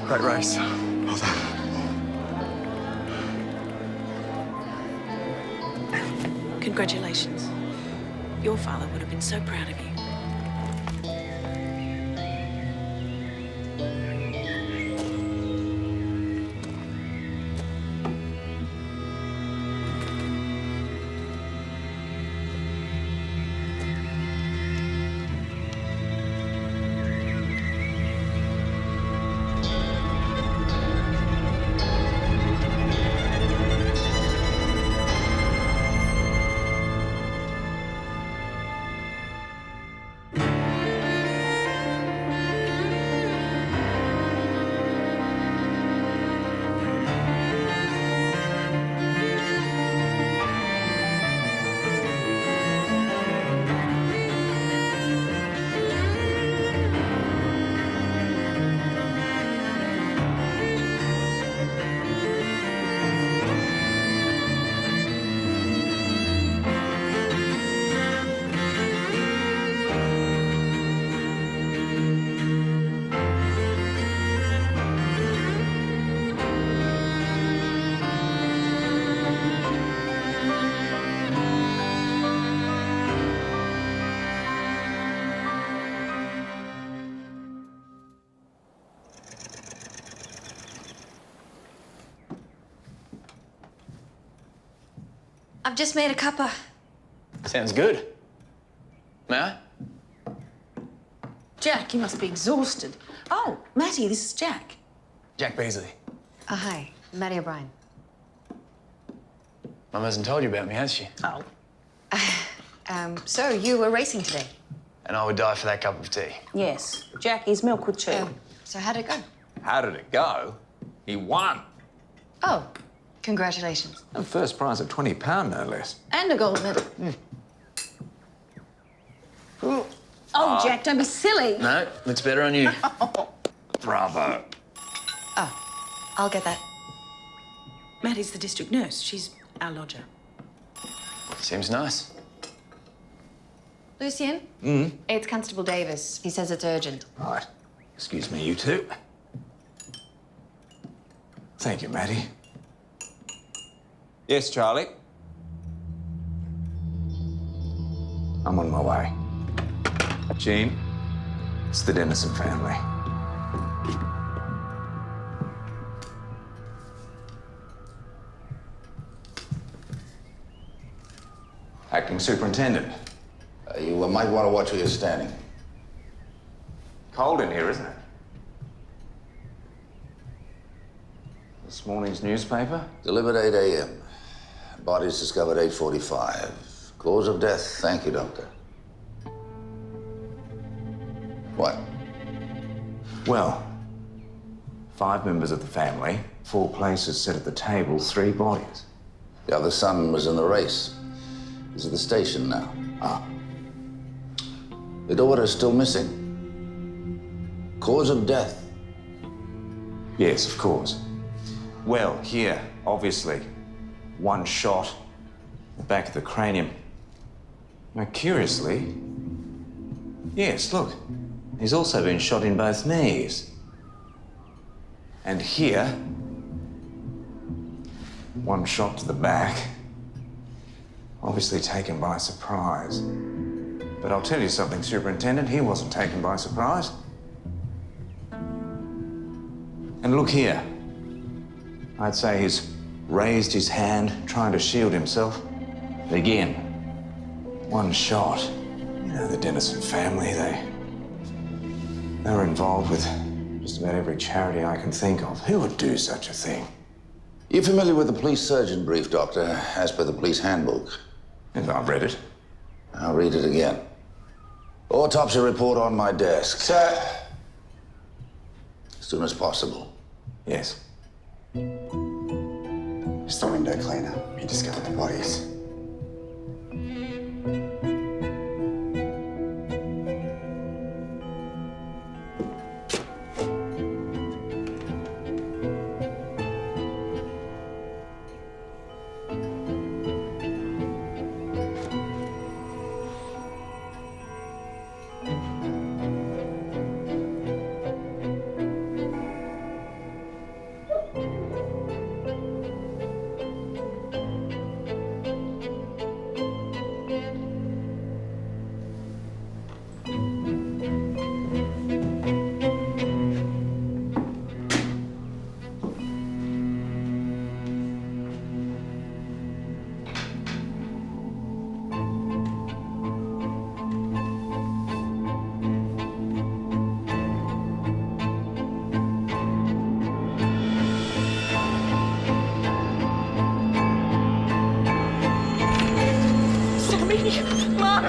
Great race. Well done. Congratulations. Your father would have been so proud of you. I've just made a cuppa. Sounds good. May I? Jack, you must be exhausted. Oh, Matty, this is Jack. Jack Beasley. Oh, hi. Maddie O'Brien. Mum hasn't told you about me, has she? Oh. So you were racing today? And I would die for that cup of tea. Yes, Jack is milk with chew. So how'd it go? How did it go? He won. Oh, congratulations. And first prize of £20, no less. And a gold medal. Oh, Jack, don't be silly. No, looks better on you. Bravo. Oh, I'll get that. Maddie's the district nurse. She's our lodger. Seems nice. Lucien? It's Constable Davis. He says it's urgent. Right. Excuse me, you two. Thank you, Matty. Yes, Charlie? I'm on my way. Jean, it's the Dennison family. Acting Superintendent. You might want to watch where you're standing. Cold in here, isn't it? This morning's newspaper? Delivered 8 a.m. Bodies discovered 8:45. Cause of death, thank you, Doctor. What? Well, 5 members of the family, 4 places set at the table, 3 bodies. The other son was in the race. He's at the station now. Ah. The daughter's still missing. Cause of death. Yes, of course. Well, here, obviously, 1 shot, the back of the cranium. Now, curiously, yes, look, he's also been shot in both knees. And here, 1 shot to the back, obviously taken by surprise. But I'll tell you something, Superintendent, he wasn't taken by surprise. And look here. I'd say he's raised his hand, trying to shield himself. But again, 1 shot. You know, the Dennison family, they were involved with just about every charity I can think of. Who would do such a thing? You familiar with the police surgeon brief, Doctor, as per the police handbook? And I've read it. I'll read it again. Autopsy report on my desk. Sir. As soon as possible. Yes. Just the window cleaner. He discovered the bodies.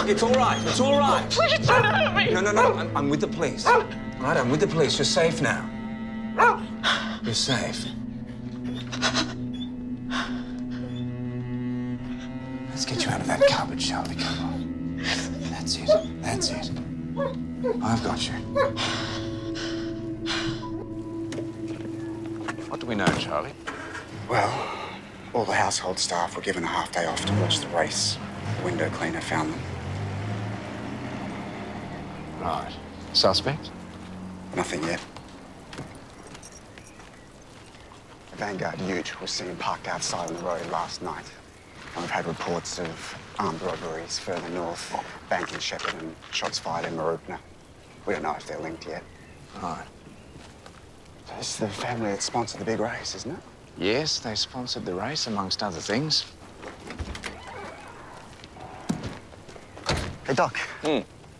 It's all right. It's all right. Please don't hurt me. No. I'm with the police. All right, I'm with the police. You're safe now. You're safe. Let's get you out of that cupboard, Charlie. Come on. That's it. That's it. I've got you. What do we know, Charlie? Well, all the household staff were given a half day off to watch the race. The window cleaner found them. Right. Suspect? Nothing yet. A Vanguard ute was seen parked outside on the road last night. And we've had reports of armed robberies further north, bank in Shepherd and shots fired in Marupna. We don't know if they're linked yet. Right. So this is the family that sponsored the big race, isn't it? Yes, they sponsored the race, amongst other things. Hey, Doc.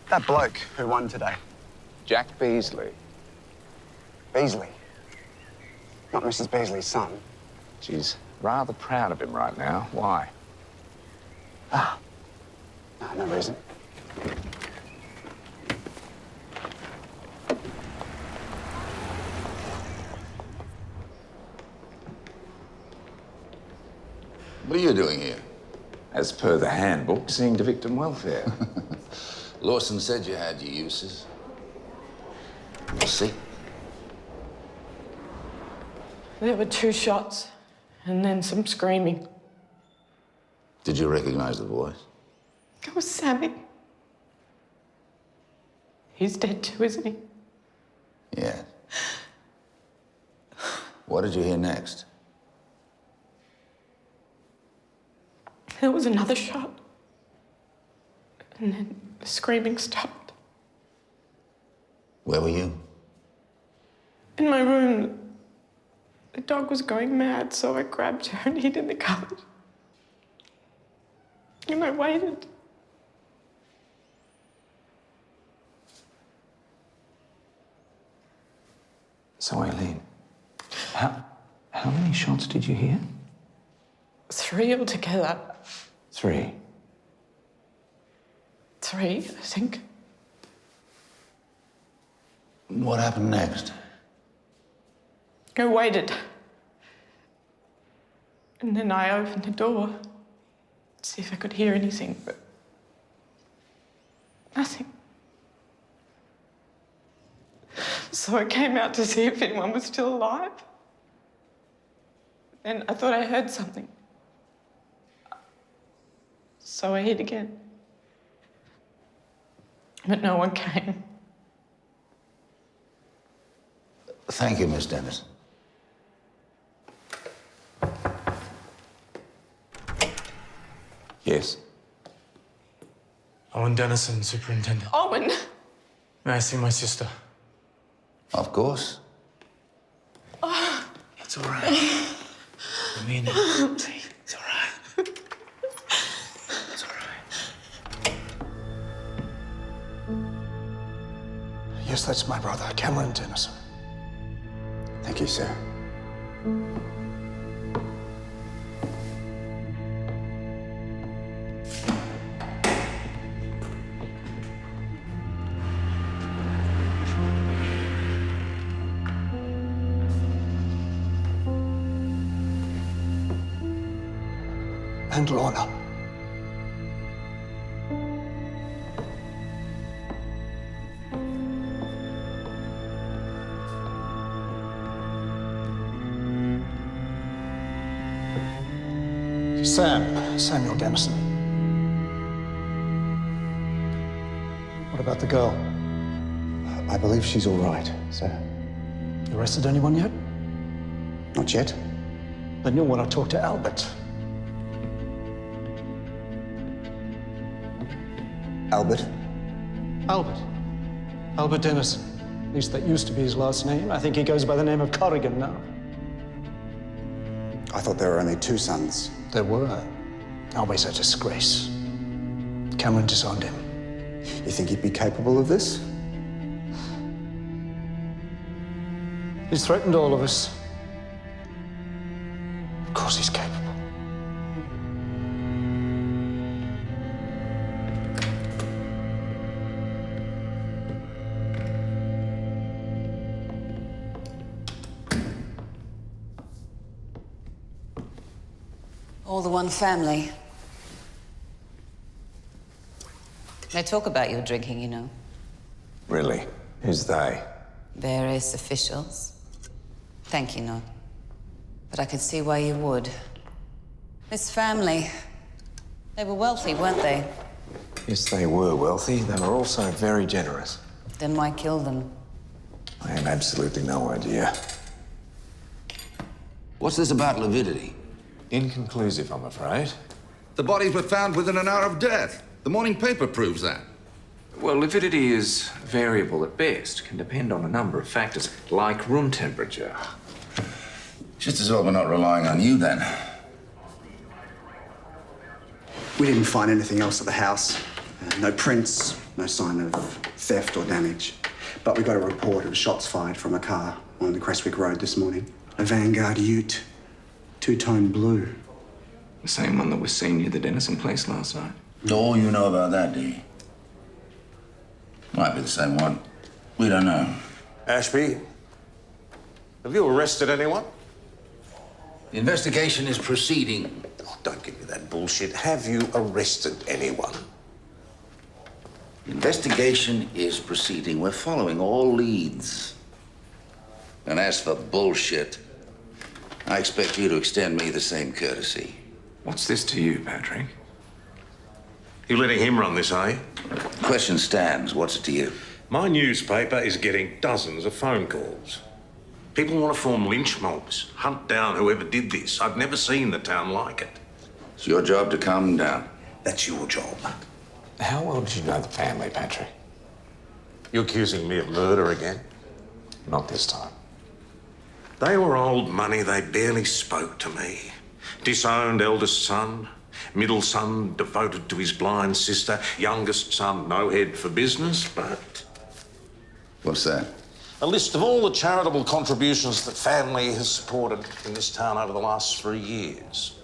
That bloke who won today, Jack Beasley. Beasley. Not Mrs. Beasley's son. She's rather proud of him right now. Why? No reason. What are you doing here? As per the handbook, seeing to victim welfare. Lawson said you had your uses. We'll see. There were 2 shots and then some screaming. Did you recognize the voice? It was Sammy. He's dead too, isn't he? Yeah. What did you hear next? There was another shot. And then the screaming stopped. Where were you? In my room, the dog was going mad, so I grabbed her and hid in the cupboard. And I waited. So, Eileen, how many shots did you hear? 3 altogether. 3. 3, I think. What happened next? I waited. And then I opened the door to see if I could hear anything, but nothing. So I came out to see if anyone was still alive. And I thought I heard something. So I hid again. But no one came. Thank you, Miss Dennis. Yes. Owen Dennison, Superintendent. Owen! May I see my sister? Of course. It's all right. I mean it. See, it's all right. It's all right. Yes, that's my brother, Cameron Dennison. Thank you, sir. And Lorna. Samuel Dennison. What about the girl? I believe she's all right, sir. You arrested anyone yet? Not yet. Then you'll want to talk to Albert. Albert? Albert. Albert Dennison. At least that used to be his last name. I think he goes by the name of Corrigan now. I thought there were only 2 sons. There were. Always a disgrace. Cameron disowned him. You think he'd be capable of this? He's threatened all of us. Of course he's capable. All the one family. They talk about your drinking, you know. Really? Who's they? Various officials. Thank you, no. But I can see why you would. This family, they were wealthy, weren't they? Yes, they were wealthy. They were also very generous. Then why kill them? I have absolutely no idea. What's this about lividity? Inconclusive, I'm afraid. The bodies were found within an hour of death. The morning paper proves that. Well, lividity is variable at best, can depend on a number of factors, like room temperature. Just as well we're not relying on you, then. We didn't find anything else at the house. No prints, no sign of theft or damage. But we got a report of shots fired from a car on the Crestwick Road this morning. A Vanguard Ute, two-tone blue. The same one that was seen near the Dennison place last night. All you know about that, do you? Might be the same one. We don't know. Ashby, have you arrested anyone? The investigation is proceeding. Oh, don't give me that bullshit. Have you arrested anyone? The investigation is proceeding. We're following all leads. And as for bullshit, I expect you to extend me the same courtesy. What's this to you, Patrick? You letting him run this, are you? Question stands. What's it to you? My newspaper is getting dozens of phone calls. People want to form lynch mobs, hunt down whoever did this. I've never seen the town like it. It's your job to calm them down. That's your job. How well did you know the family, Patrick? You accusing me of murder again? Not this time. They were old money. They barely spoke to me. Disowned eldest son, middle son devoted to his blind sister, youngest son no head for business, but... What's that? A list of all the charitable contributions that family has supported in this town over the last 3 years.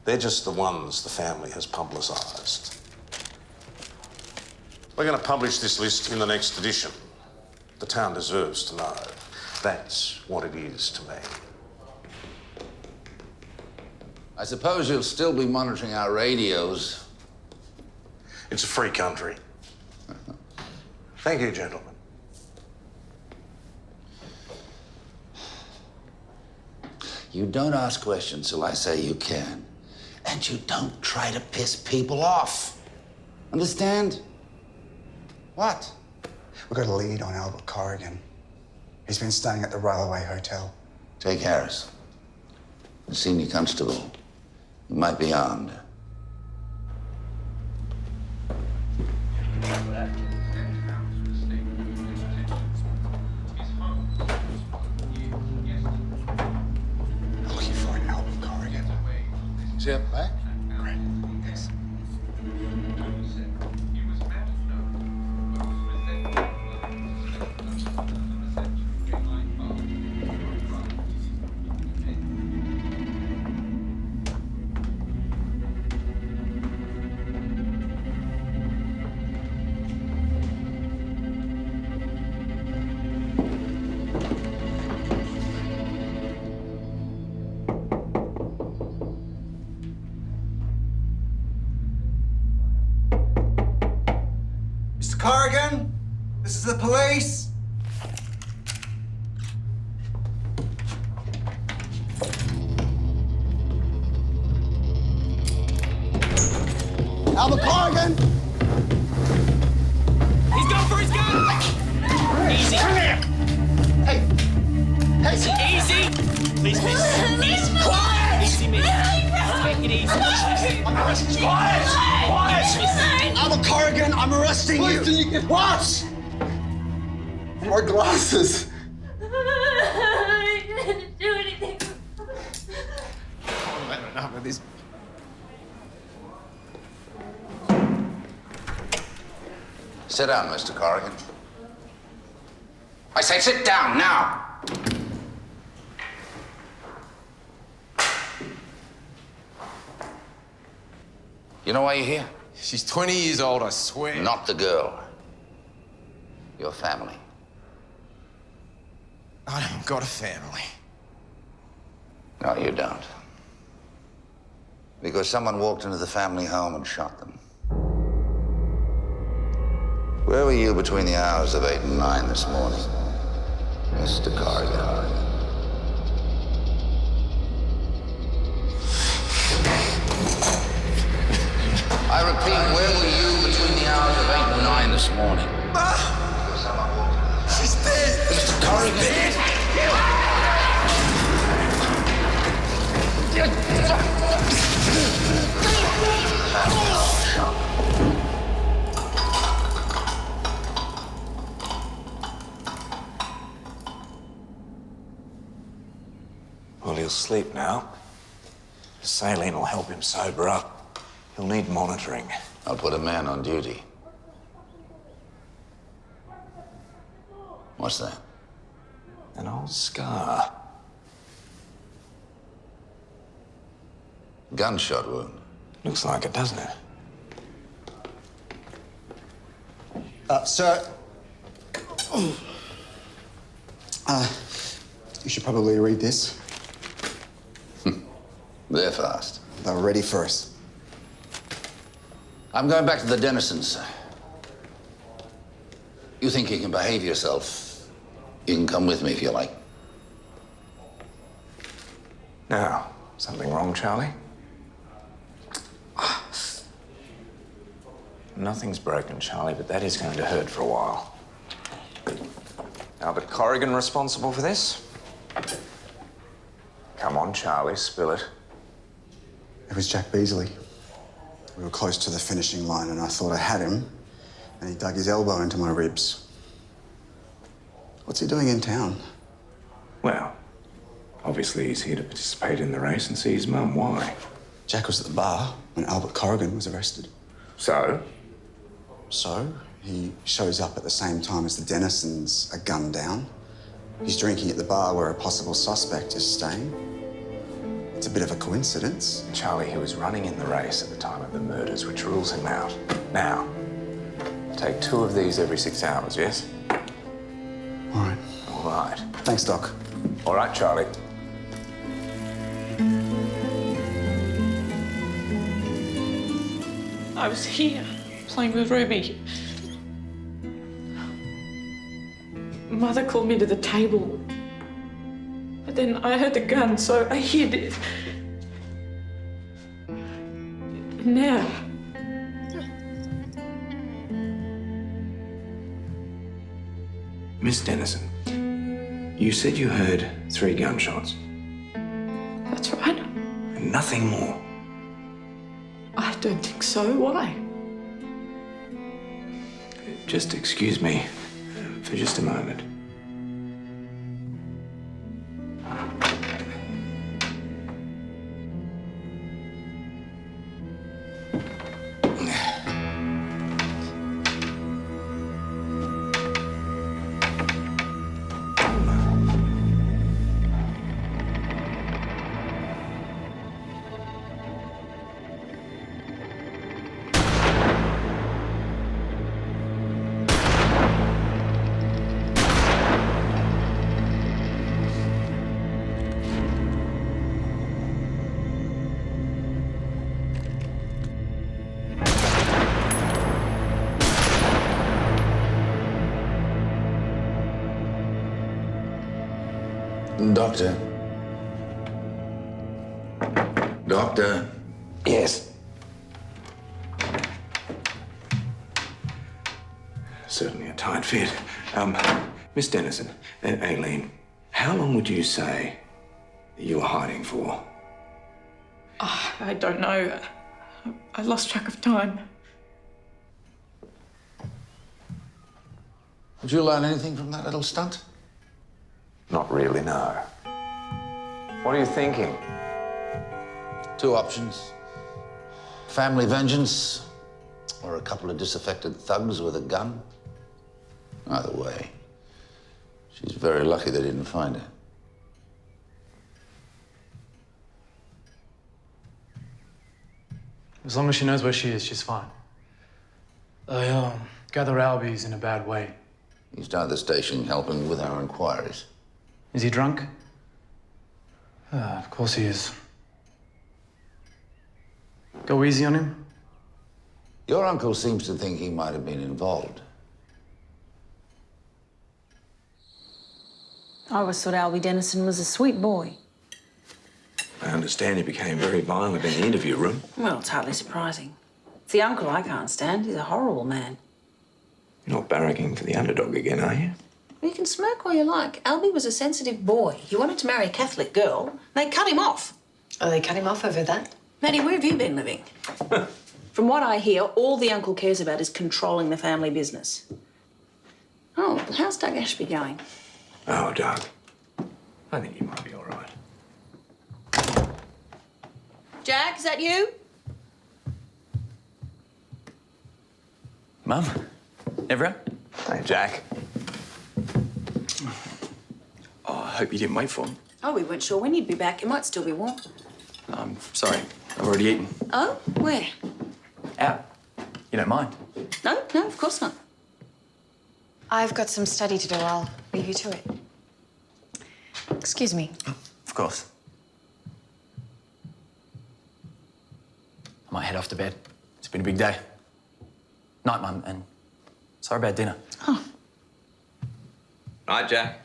They're just the ones the family has publicised. We're going to publish this list in the next edition. The town deserves to know. That's what it is to me. I suppose you'll still be monitoring our radios. It's a free country. Thank you, gentlemen. You don't ask questions till I say you can. And you don't try to piss people off. Understand? What? We got a lead on Albert Corrigan. He's been staying at the Railway Hotel. Take Harris, the senior constable. He might be armed. Looking for an Albert Corrigan. Is he up back? Great. Yes. Mr. Corrigan, this is the police. Albert Corrigan! He's going for his gun! Easy. Come here! Hey! Hey! Easy! Please, miss. Easy. Quiet! Easy, miss. Take it easy. I'm arresting you. Quiet! Quiet! Albert Corrigan, I'm arresting you. What? My glasses. I didn't do anything. I don't know with this. Sit down, Mr. Corrigan. I say sit down now. You know why you're here? She's 20 years old, I swear. Not the girl. Your family. I haven't got a family. No, you don't. Because someone walked into the family home and shot them. Where were you between the hours of 8 and 9 this morning, Mr. Corrigan? I repeat, where were you between the hours of 8 and 9 this morning? She's dead! Mr. Corrigan! She's dead! Well, he'll sleep now. Saline will help him sober up. He'll need monitoring. I'll put a man on duty. What's that? An old scar. Gunshot wound. Looks like it, doesn't it? Sir. You should probably read this. They're fast. They're ready for us. I'm going back to the Denisons. You think you can behave yourself? You can come with me if you like. Now, something wrong, Charlie? Nothing's broken, Charlie, but that is going to hurt for a while. Albert Corrigan responsible for this? Come on, Charlie, spill it. It was Jack Beasley. We were close to the finishing line and I thought I had him, and he dug his elbow into my ribs. What's he doing in town? Well, obviously he's here to participate in the race and see his mum. Why? Jack was at the bar when Albert Corrigan was arrested. So? So, he shows up at the same time as the Denisons are gunned down. He's drinking at the bar where a possible suspect is staying. It's a bit of a coincidence. Charlie, he was running in the race at the time of the murders, which rules him out. Now, take 2 of these every 6 hours, yes? All right. All right. Thanks, Doc. All right, Charlie. I was here, playing with Ruby. Mother called me to the table. But then I heard the gun, so I hid it. Now... Miss Dennison, you said you heard 3 gunshots. That's right. And nothing more. I don't think so. Why? Just excuse me for just a moment. Doctor. Doctor. Yes. Certainly a tight fit. Miss Dennison, Aileen, how long would you say you were hiding for? Oh, I don't know. I lost track of time. Did you learn anything from that little stunt? Not really, no. What are you thinking? 2 options. Family vengeance, or a couple of disaffected thugs with a gun. Either way, she's very lucky they didn't find her. As long as she knows where she is, she's fine. I gather Albie's in a bad way. He's down at the station helping with our inquiries. Is he drunk? Of course he is. Go easy on him. Your uncle seems to think he might have been involved. I always thought Albie Dennison was a sweet boy. I understand he became very violent in the interview room. Well, it's hardly surprising. It's the uncle I can't stand. He's a horrible man. You're not barracking for the underdog again, are you? Well, you can smirk all you like. Albie was a sensitive boy. He wanted to marry a Catholic girl. They cut him off. Oh, they cut him off over that? Maddie, where have you been living? From what I hear, all the uncle cares about is controlling the family business. Oh, how's Doug Ashby going? Oh, Doug. I think he might be all right. Jack, is that you? Mum? Everyone? Hey, Jack. Oh, I hope you didn't wait for him. Oh, we weren't sure when you'd be back. It might still be warm. Sorry. I've already eaten. Oh, where? Out. You don't mind? No, of course not. I've got some study to do. I'll leave you to it. Excuse me. Of course. I might head off to bed. It's been a big day. Night, Mum, and sorry about dinner. Oh. Night, Jack.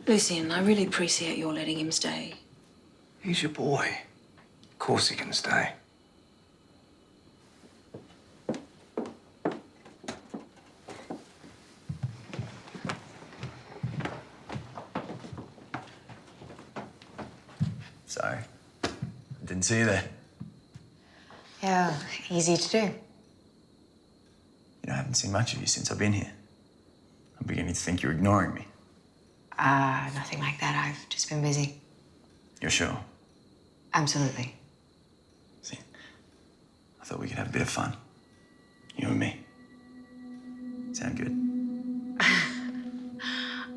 Lucian, I really appreciate your letting him stay. He's your boy. Of course he can stay. Sorry. I didn't see you there. Yeah, easy to do. You know, I haven't seen much of you since I've been here. I'm beginning to think you're ignoring me. Nothing like that. I've just been busy. You're sure? Absolutely. See, I thought we could have a bit of fun. You and me. Sound good?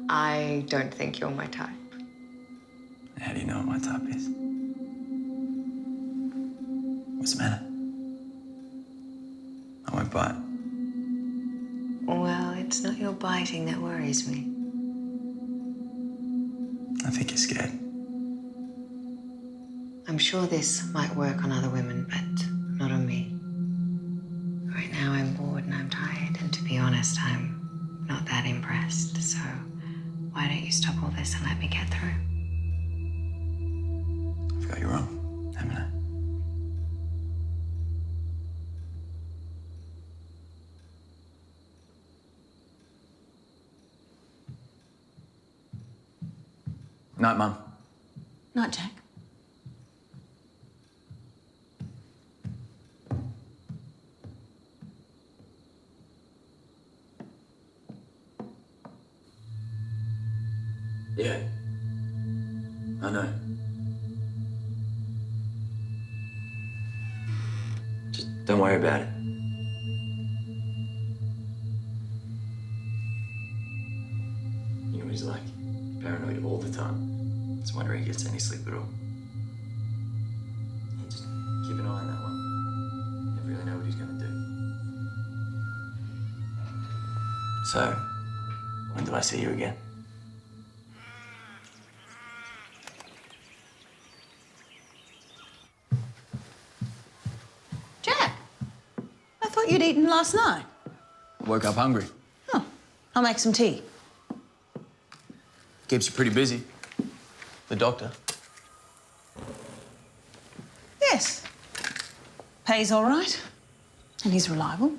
I don't think you're my type. How do you know what my type is? What's the matter? I won't bite. Well, it's not your biting that worries me. I think you're scared. I'm sure this might work on other women, but not on me. Right now I'm bored and I'm tired, and to be honest, I'm not that impressed. So why don't you stop all this and let me get through? I've got you wrong, haven't I? Night, Mum. Night, Jack. Yeah. I know. Just don't worry about it. You know what he's like? Paranoid all the time. Just wondering if he gets any sleep at all. Yeah, just keep an eye on that one. Never really know what he's gonna do. So, when do I see you again? Jack, I thought you'd eaten last night. Woke up hungry. Oh, I'll make some tea. Keeps you pretty busy. The doctor. Yes. Pays all right. And he's reliable.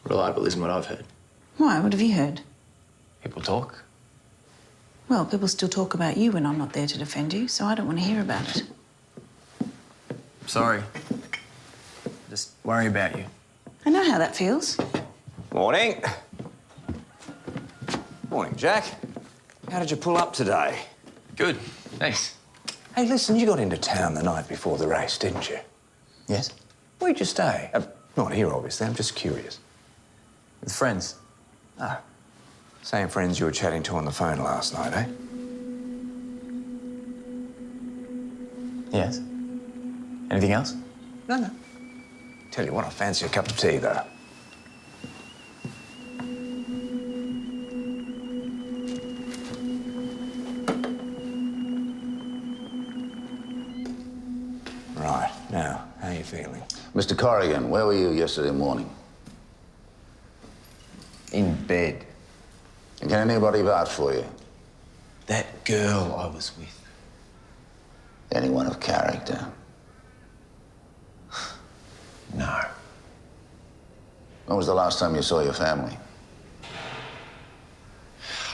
Reliable isn't what I've heard. Why? What have you heard? People talk. Well, people still talk about you when I'm not there to defend you, so I don't want to hear about it. Sorry. Just worry about you. I know how that feels. Morning. Morning, Jack. How did you pull up today? Good. Thanks. Hey, listen, you got into town the night before the race, didn't you? Yes? Where'd you stay? Not here, obviously. I'm just curious. With friends. Ah. Same friends you were chatting to on the phone last night, eh? Yes. Anything else? No. Tell you what, I fancy a cup of tea, though. feeling? Mr. Corrigan, where were you yesterday morning? In bed. And can anybody vouch for you? That girl I was with. Anyone of character? No. When was the last time you saw your family?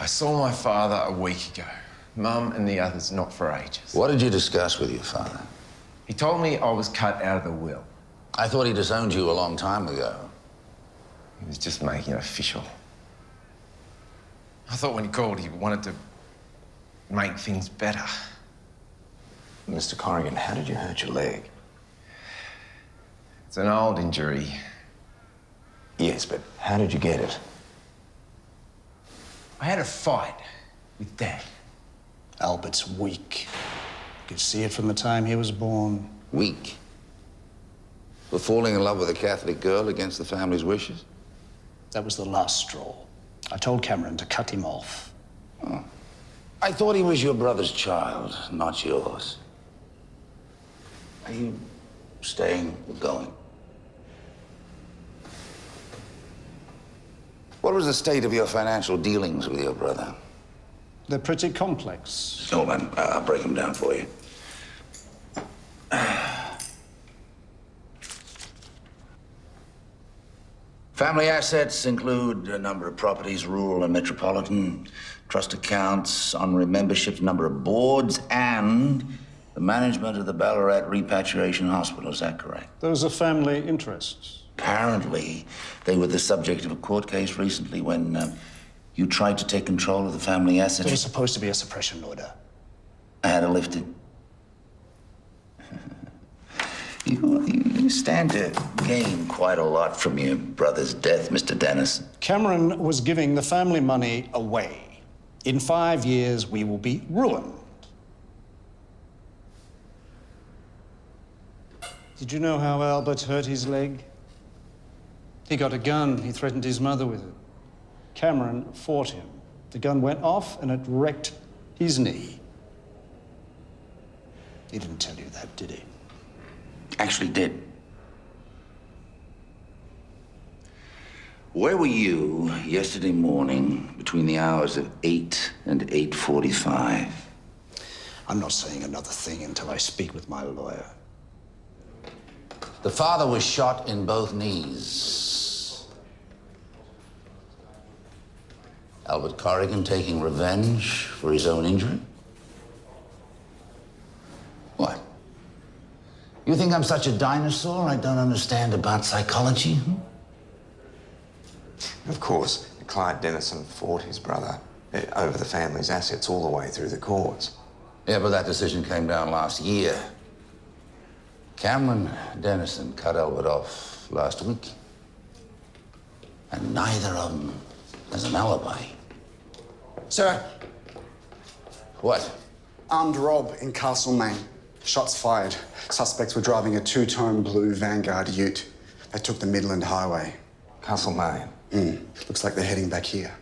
I saw my father a week ago. Mum and the others not for ages. What did you discuss with your father? He told me I was cut out of the will. I thought he disowned you a long time ago. He was just making it official. I thought when he called, he wanted to make things better. Mr. Corrigan, how did you hurt your leg? It's an old injury. Yes, but how did you get it? I had a fight with Dad. Albert's weak. You could see it from the time he was born. Weak? For falling in love with a Catholic girl against the family's wishes? That was the last straw. I told Cameron to cut him off. Oh. I thought he was your brother's child, not yours. Are you staying or going? What was the state of your financial dealings with your brother? They're pretty complex. Hold on, I'll break them down for you. Family assets include a number of properties, rural and metropolitan, trust accounts, honorary memberships, number of boards, and the management of the Ballarat Repatriation Hospital. Is that correct? Those are family interests. Apparently, they were the subject of a court case recently when you tried to take control of the family assets. There was supposed to be a suppression order. I had it lifted. You stand to gain quite a lot from your brother's death, Mr. Dennison. Cameron was giving the family money away. In 5 years, we will be ruined. Did you know how Albert hurt his leg? He got a gun. He threatened his mother with it. Cameron fought him. The gun went off and it wrecked his knee. He didn't tell you that, did he? Actually did. Where were you yesterday morning between the hours of 8 and 8:45? I'm not saying another thing until I speak with my lawyer. The father was shot in both knees. Albert Corrigan taking revenge for his own injury? What? You think I'm such a dinosaur I don't understand about psychology? Of course, Clyde Dennison fought his brother over the family's assets all the way through the courts. Yeah, but that decision came down last year. Cameron Dennison cut Albert off last week. And neither of them has an alibi. Sir. What? Armed rob in Castlemaine. Shots fired. Suspects were driving a two-tone blue Vanguard ute. They took the Midland Highway. Castlemaine? Looks like they're heading back here.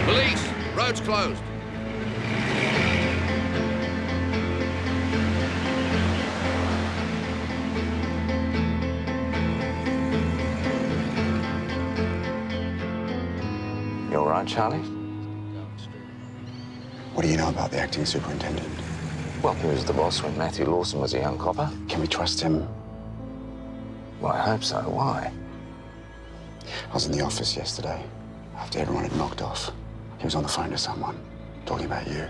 Police! Road's closed. You all right, Charlie? What do you know about the acting superintendent? Well, he was the boss when Matthew Lawson was a young copper. Can we trust him? Well, I hope so. Why? I was in the office yesterday, after everyone had knocked off. He was on the phone to someone, talking about you.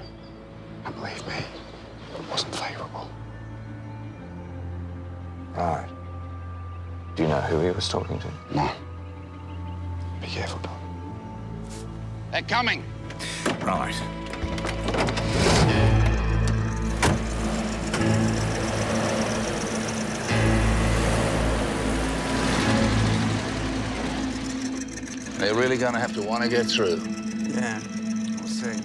And believe me, it wasn't favourable. Right. Do you know who he was talking to? No. Be careful, Doc. They're coming. Right. They're really gonna have to want to get through. Yeah, we'll see.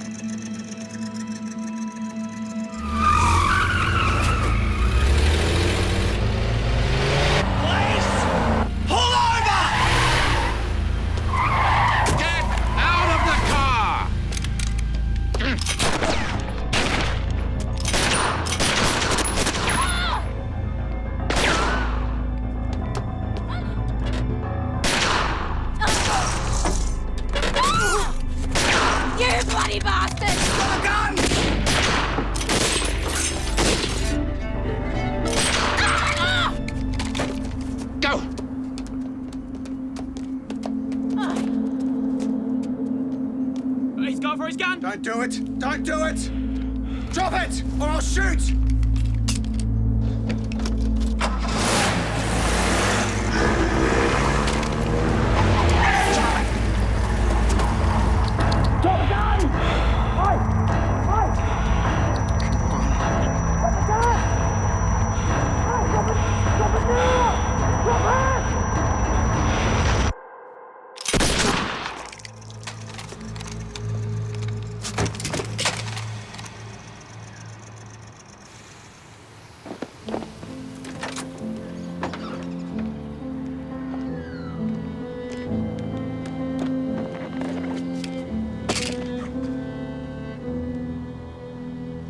You bloody bastard! Got a gun! Go! He's going for his gun! Don't do it! Don't do it! Drop it, or I'll shoot! Drop the gun! Oi! Oi! Drop the gun! Oi, drop it now! Drop it!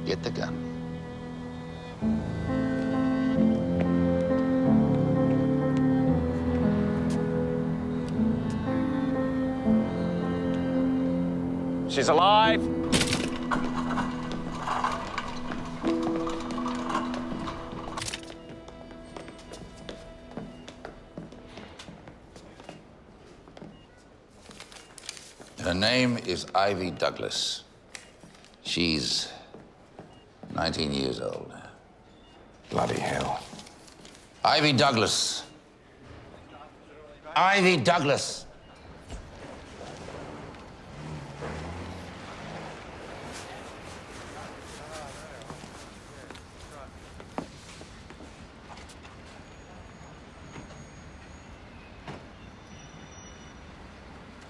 Get the gun. She's alive. Her name is Ivy Douglas. She's 19 years old. Bloody hell. Ivy Douglas. Ivy Douglas.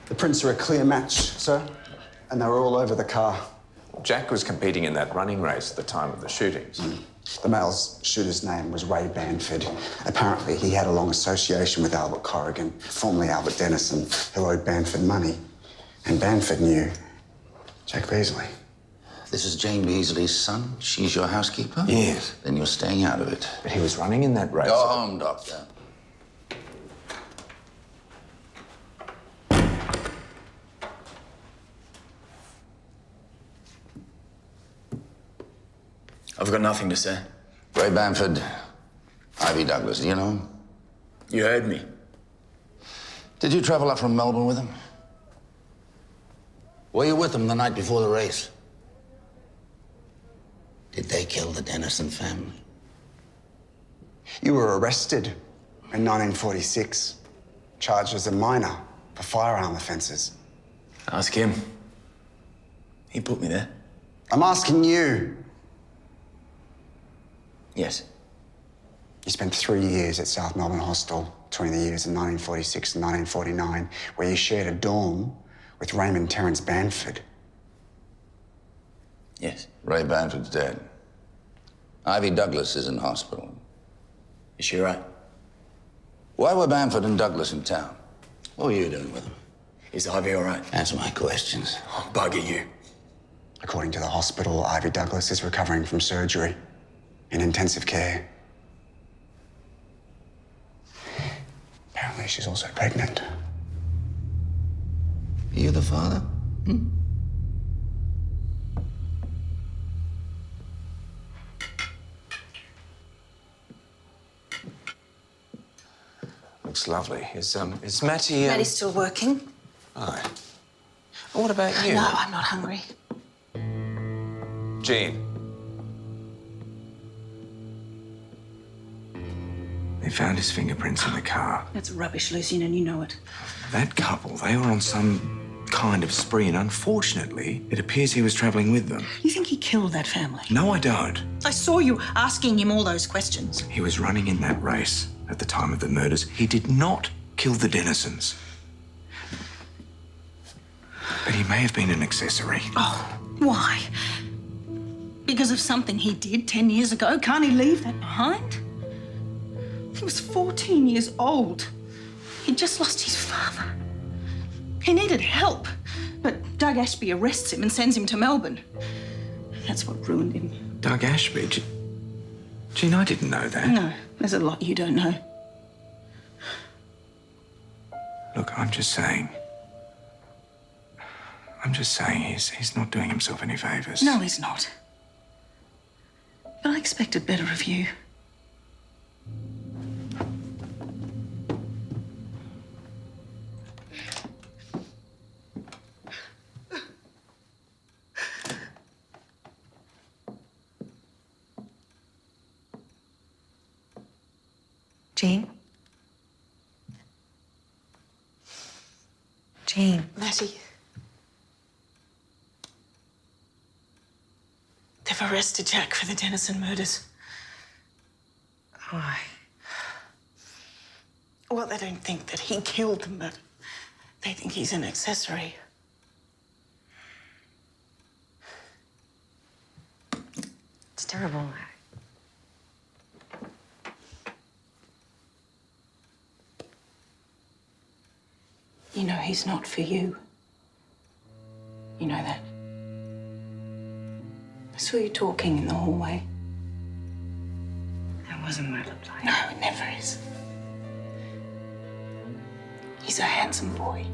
The prints are a clear match, sir, and they were all over the car. Jack was competing in that running race at the time of the shootings. The male shooter's name was Ray Banford. Apparently, he had a long association with Albert Corrigan, formerly Albert Dennison, who owed Banford money. And Banford knew Jack Beasley. This is Jane Beasley's son. She's your housekeeper? Yes. Then you're staying out of it. But he was running in that race. Go home, Doctor. I've got nothing to say. Ray Bamford, Ivy Douglas, do you know him? You heard me. Did you travel up from Melbourne with him? Were you with them the night before the race? Did they kill the Dennison family? You were arrested in 1946, charged as a minor for firearm offences. Ask him. He put me there. I'm asking you. Yes. You spent 3 years at South Melbourne Hostel between the years of 1946 and 1949, where you shared a dorm with Raymond Terence Banford. Yes. Ray Bamford's dead. Ivy Douglas is in hospital. Is she right? Why were Bamford and Douglas in town? What were you doing with them? Is Ivy all right? Answer my questions. I'll bugger you. According to the hospital, Ivy Douglas is recovering from surgery in intensive care. Apparently, she's also pregnant. Are you the father? Looks lovely. Is Matty... Maddie's still working. Oh. What about you? No, I'm not hungry. Jean. They found his fingerprints in the car. That's rubbish, Lucien, and you know it. That couple, they were on some kind of spree, and unfortunately, it appears he was travelling with them. You think he killed that family? No, I don't. I saw you asking him all those questions. He was running in that race at the time of the murders. He did not kill the Dennisons. But he may have been an accessory. Oh, why? Because of something he did 10 years ago? Can't he leave that behind? He was 14 years old. He'd just lost his father. He needed help, but Doug Ashby arrests him and sends him to Melbourne. That's what ruined him. Doug Ashby? Jean, I didn't know that. No, there's a lot you don't know. Look, I'm just saying. I'm just saying he's not doing himself any favours. No, he's not. But I expected better of you. Jean? Jean? Matty. They've arrested Jack for the Dennison murders. Why? Well, they don't think that he killed them, but they think he's an accessory. It's terrible. You know he's not for you. You know that. I saw you talking in the hallway. That wasn't what it looked like. No, it never is. He's a handsome boy.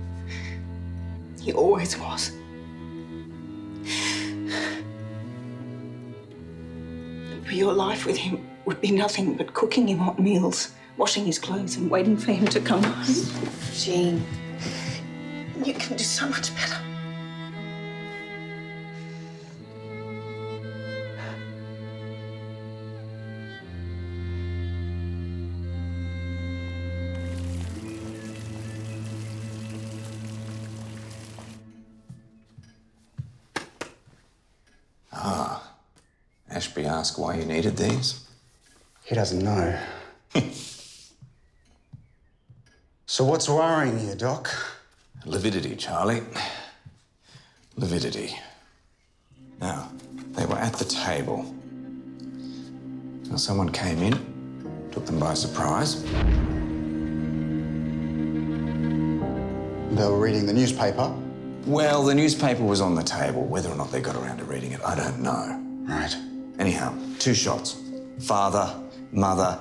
He always was. But your life with him would be nothing but cooking him hot meals, washing his clothes and waiting for him to come home. Jean. You can do so much better. Ashby asked why you needed these. He doesn't know. So what's worrying you, Doc? Lividity, Charlie. Lividity. Now, they were at the table. Now, someone came in, took them by surprise. They were reading the newspaper? Well, the newspaper was on the table. Whether or not they got around to reading it, I don't know. Right. Anyhow, 2 shots. Father, mother.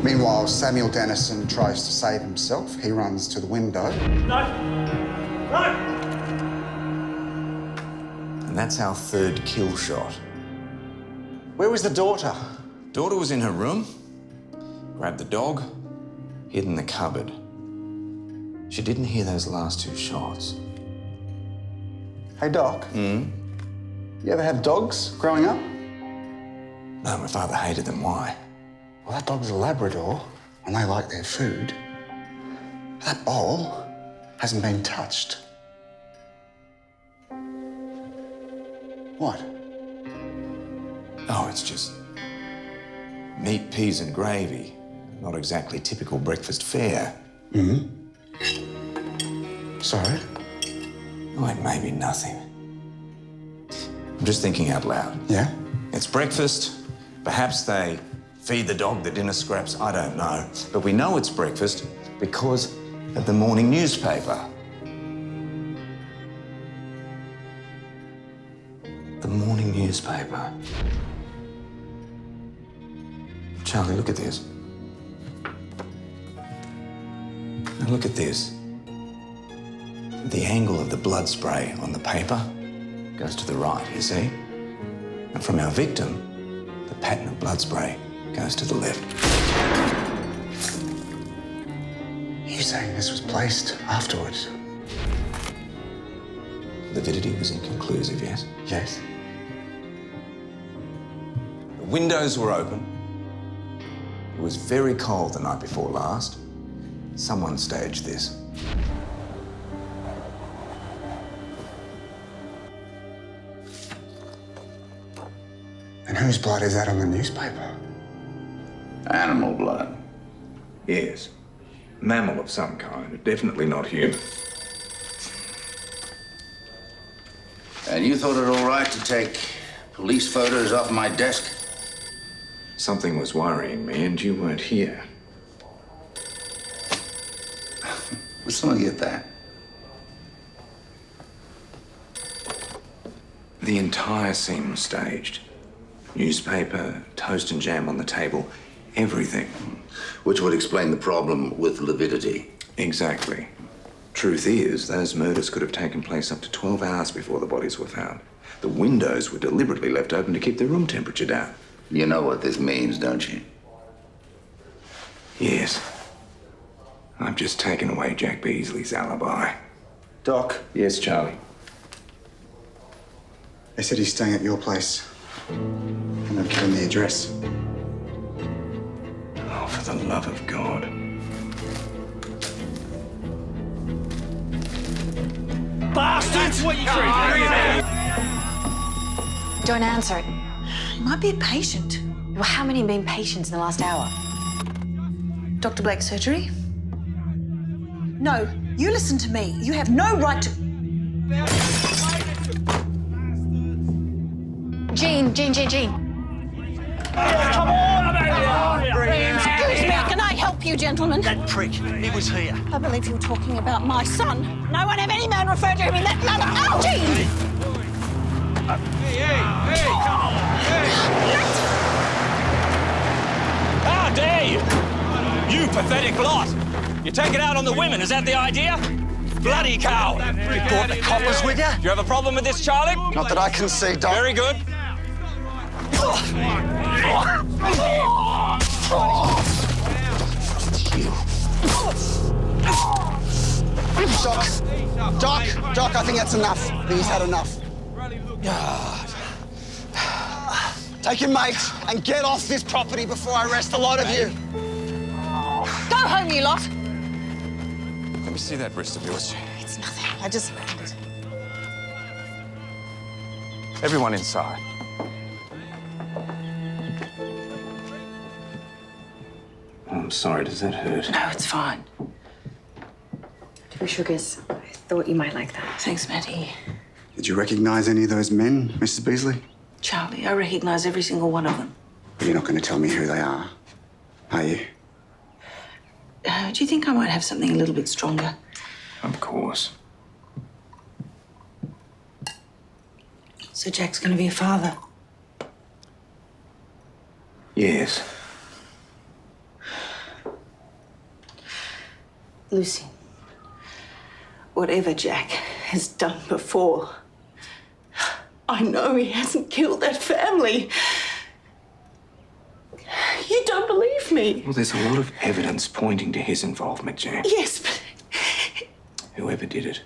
Meanwhile, Samuel Dennison tries to save himself. He runs to the window. No! No! And that's our 3rd kill shot. Where was the daughter? Daughter was in her room. Grabbed the dog, hid in the cupboard. She didn't hear those last 2 shots. Hey, Doc. Hmm? You ever have dogs growing up? No, my father hated them. Why? Well, that dog's a Labrador, and they like their food. That bowl hasn't been touched. What? Oh, it's just meat, peas and gravy. Not exactly typical breakfast fare. Hmm? Sorry? Oh, it may be nothing. I'm just thinking out loud. Yeah? It's breakfast. Perhaps they feed the dog the dinner scraps. I don't know. But we know it's breakfast because of the morning newspaper. The morning newspaper. Charlie, look at this. Now look at this. The angle of the blood spray on the paper goes to the right, you see? And from our victim, the pattern of blood spray goes to the left. You're saying this was placed afterwards? Lividity was inconclusive, yes? Yes. The windows were open. It was very cold the night before last. Someone staged this. And whose blood is that on the newspaper? Animal blood. Yes. Mammal of some kind, definitely not human. And you thought it all right to take police photos off my desk? Something was worrying me, and you weren't here. Where'd someone get that? The entire scene was staged. Newspaper, toast and jam on the table, everything. Which would explain the problem with lividity. Exactly. Truth is, those murders could have taken place up to 12 hours before the bodies were found. The windows were deliberately left open to keep the room temperature down. You know what this means, don't you? Yes. I've just taken away Jack Beasley's alibi. Doc, Yes, Charlie. they said he's staying at your place. And they've given the address. Oh, for the love of God. Bastard! That's what you treat. Don't answer it. He might be a patient. Well, how many have been patients in the last hour? Dr. Blake's surgery? No, you listen to me. You have no right to... Jean. Come on, Excuse me, can I help you, gentlemen? That prick, he was here. I believe you're talking about my son. No one have any man refer to him in that manner. Oh, Jean! Hey, come on. How dare you? You pathetic lot. You take it out on the women, is that the idea? Bloody cow. You brought the coppers with you? Do you have a problem with this, Charlie? Not that I can see, Doc. Very good. Doc, I think that's enough. I think he's had enough. Take your mate and get off this property before I arrest a lot of you. Go home, you lot. Let me see that wrist of yours. It's nothing. I just found it. Everyone inside. Oh, I'm sorry, does that hurt? No, it's fine. Two sugars. I thought you might like that. Thanks, Matty. Did you recognize any of those men, Mrs. Beasley? Charlie, I recognize every single one of them. But you're not going to tell me who they are you? Do you think I might have something a little bit stronger? Of course. So Jack's going to be a father. Yes. Lucy, whatever Jack has done before, I know he hasn't killed that family. You don't believe me. Well, there's a lot of evidence pointing to his involvement, Jan. Yes, but... Whoever did it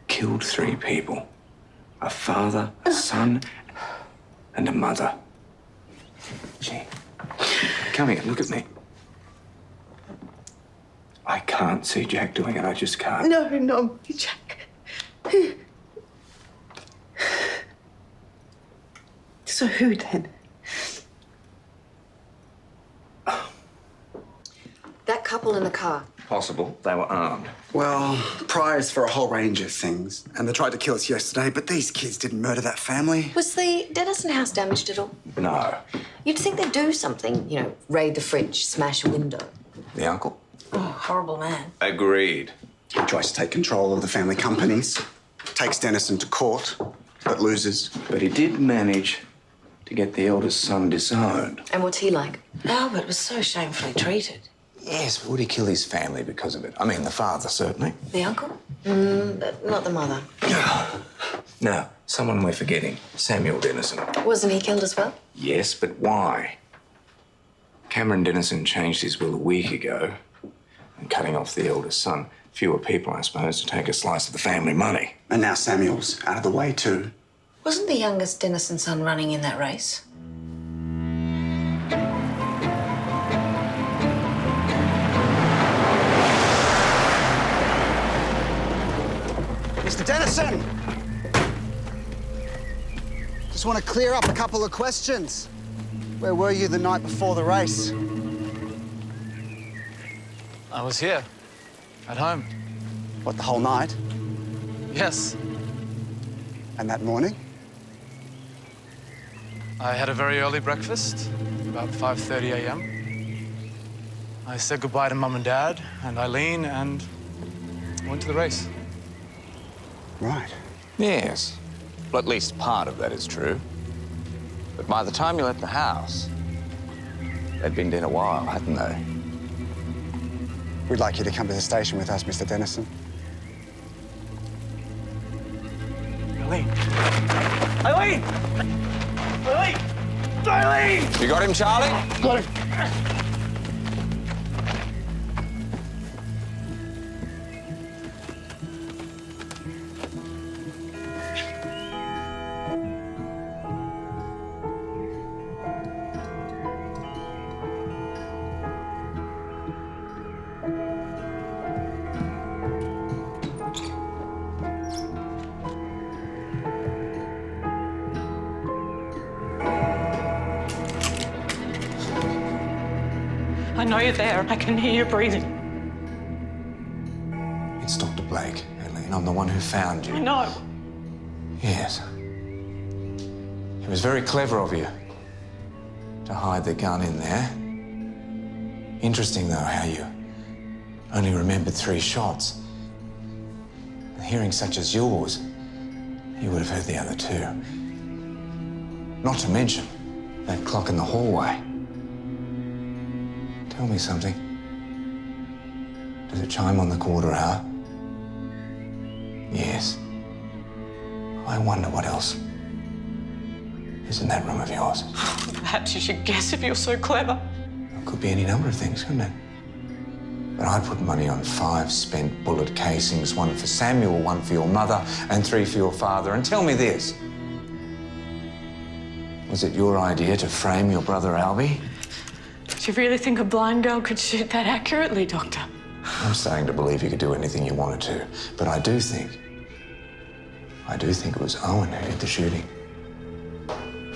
killed 3 people. A father, a son, and a mother. Gee, come here, look at me. I can't see Jack doing it, I just can't. No, Jack. So who then? That couple in the car. Possible, they were armed. Well, priors for a whole range of things. And they tried to kill us yesterday, but these kids didn't murder that family. Was the Dennison house damaged at all? No. You'd think they'd do something, raid the fridge, smash a window. The uncle? Oh, horrible man. Agreed. He tries to take control of the family companies, takes Dennison to court, but loses. But he did manage to get the eldest son disowned. And what's he like? Albert was so shamefully treated. Yes, but would he kill his family because of it? I mean, the father, certainly. The uncle? Not the mother. No, someone we're forgetting. Samuel Dennison. Wasn't he killed as well? Yes, but why? Cameron Dennison changed his will a week ago, and cutting off the eldest son. Fewer people, I suppose, to take a slice of the family money. And now Samuel's out of the way, too. Wasn't the youngest Dennison son running in that race? Mr. Dennison! Just want to clear up a couple of questions. Where were you the night before the race? I was here, at home. What, the whole night? Yes. And that morning? I had a very early breakfast, about 5:30 a.m. I said goodbye to Mum and Dad and Eileen and went to the race. Right. Yes. Well, at least part of that is true. But by the time you left the house, they'd been dead a while, hadn't they? We'd like you to come to the station with us, Mr. Dennison. Eileen! Eileen! Eileen! Eileen! You got him, Charlie? Got him. I know you're there. I can hear you breathing. It's Dr. Blake, Eileen. I'm the one who found you. I know. Yes. It was very clever of you to hide the gun in there. Interesting, though, how you only remembered 3 shots. With hearing such as yours, you would have heard the other 2. Not to mention that clock in the hallway. Tell me something. Does it chime on the quarter hour? Yes. I wonder what else is in that room of yours. Perhaps you should guess if you're so clever. It could be any number of things, couldn't it? But I'd put money on 5 spent bullet casings, 1 for Samuel, 1 for your mother, and 3 for your father. And tell me this. Was it your idea to frame your brother Albie? Do you really think a blind girl could shoot that accurately, Doctor? I'm starting to believe you could do anything you wanted to, but I do think it was Owen who did the shooting.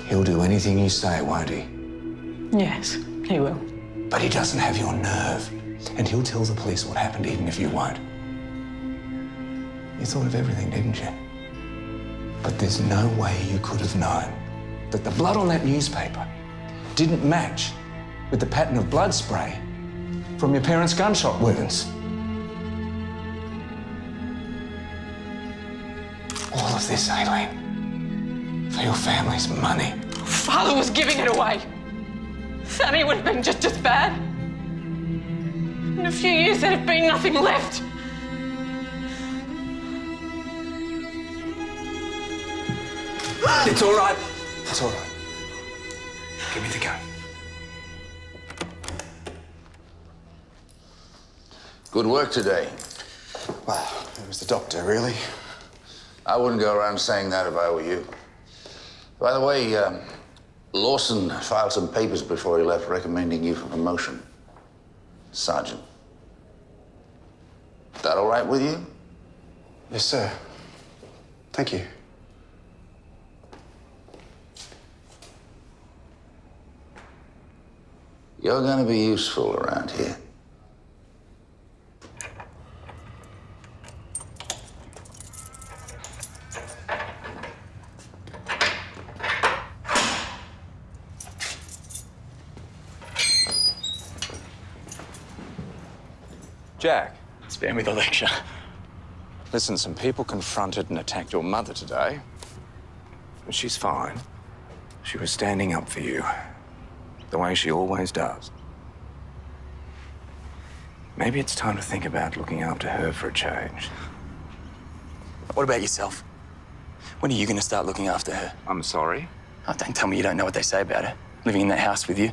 He'll do anything you say, won't he? Yes, he will. But he doesn't have your nerve, and he'll tell the police what happened even if you won't. You thought of everything, didn't you? But there's no way you could have known that the blood on that newspaper didn't match with the pattern of blood spray from your parents' gunshot wounds. All of this, Aileen, for your family's money. Father was giving it away. Sonny would have been just as bad. In a few years, there'd have been nothing left. It's all right. It's all right. Give me the gun. Good work today. Well, it was the doctor, really. I wouldn't go around saying that if I were you. By the way, Lawson filed some papers before he left recommending you for promotion. Sergeant. That all right with you? Yes, sir. Thank you. You're going to be useful around here. Jack. Spare me the lecture. Listen, some people confronted and attacked your mother today. But she's fine. She was standing up for you, the way she always does. Maybe it's time to think about looking after her for a change. What about yourself? When are you going to start looking after her? I'm sorry? Oh, don't tell me you don't know what they say about her, living in that house with you.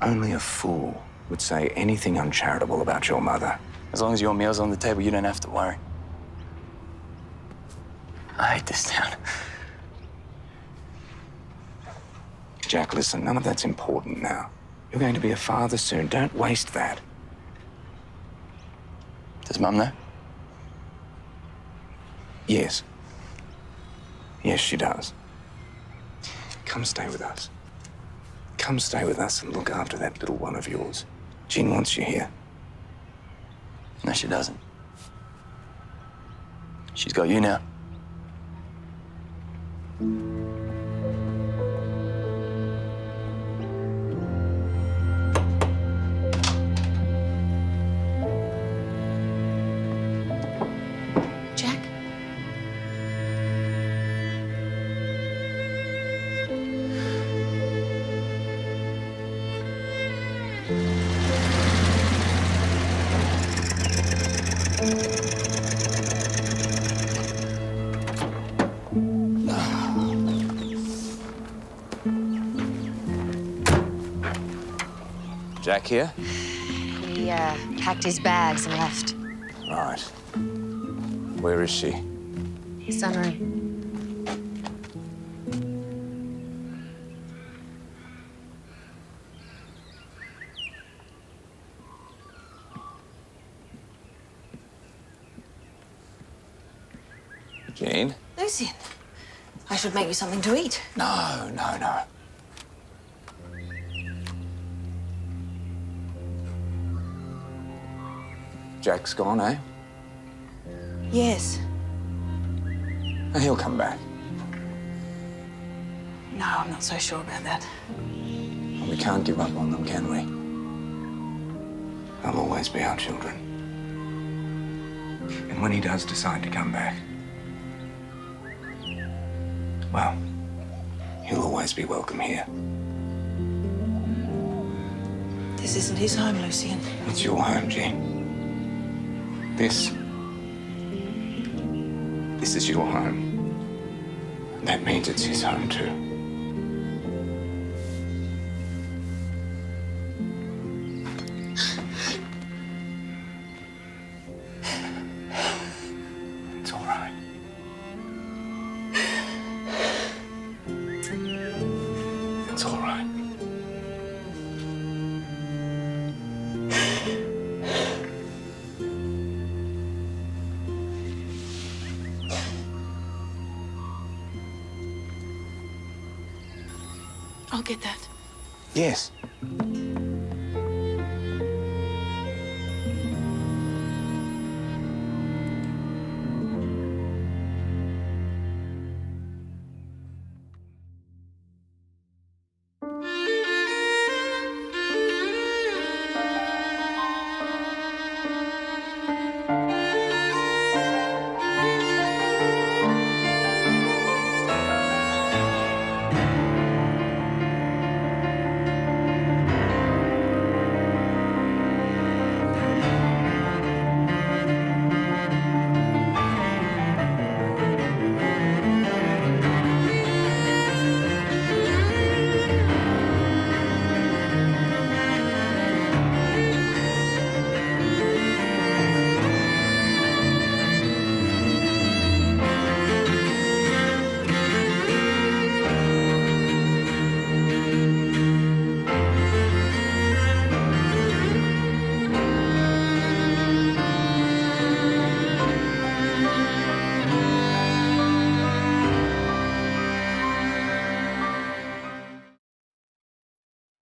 Only a fool would say anything uncharitable about your mother. As long as your meal's on the table, you don't have to worry. I hate this town. Jack, listen, none of that's important now. You're going to be a father soon. Don't waste that. Does Mum know? Yes. Yes, she does. Come stay with us. Come stay with us and look after that little one of yours. Jean wants you here. No, she doesn't. She's got you now. Jack? Jack here? He packed his bags and left. Right. Where is she? Sunroom. Jean? Lucian, I should make you something to eat. No, no, no. Jack's gone, eh? Yes. He'll come back. No, I'm not so sure about that. We can't give up on them, can we? They'll always be our children. And when he does decide to come back, well, he'll always be welcome here. This isn't his home, Lucian. It's your home, Jean. This is your home. That means it's his home too. It's all right. It's all right. I'll get that. Yes.